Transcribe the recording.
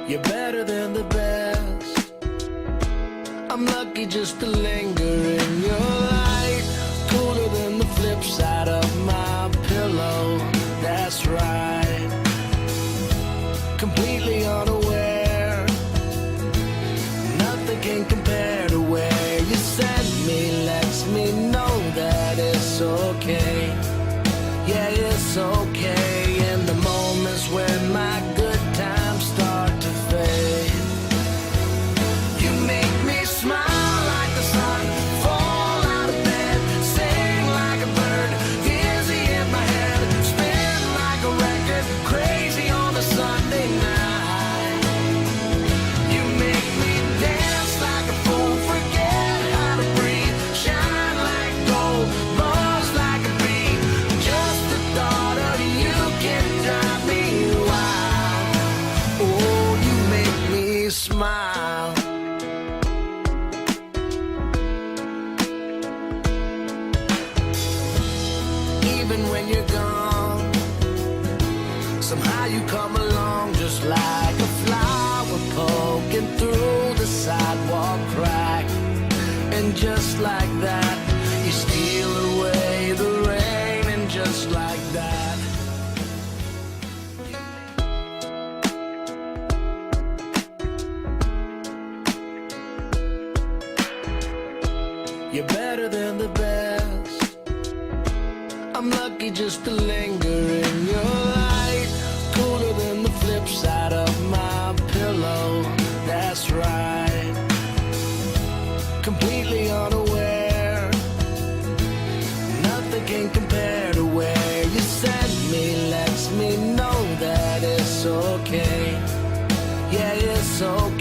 You're better than the best. I'm lucky just to linger in your light. Cooler than the flip side of my pillow. That's right. Completely unaware. Nothing can compare to where you send me. Lets me know that it's okay. Yeah, it's okay. In the moments when my good times start to fade, you make me smile like the sun, fall out of bed, sing like a bird, dizzy in my head, spin like a record, crazy on a Sunday night. You make me dance like a fool, forget how to breathe, shine like gold, buzz like a bee. Just the thought of you can drive me wild. Oh, you make me smile. Even when you're gone, somehow you come along just like a flower poking through the sidewalk crack. And just like that, you steal away the rain. And just like that, you're better than the best. I'm lucky just to linger in your light. Cooler than the flip side of my pillow. That's right. Completely unaware. Nothing can compare to where you send me. Lets me know that it's okay. Yeah, it's okay.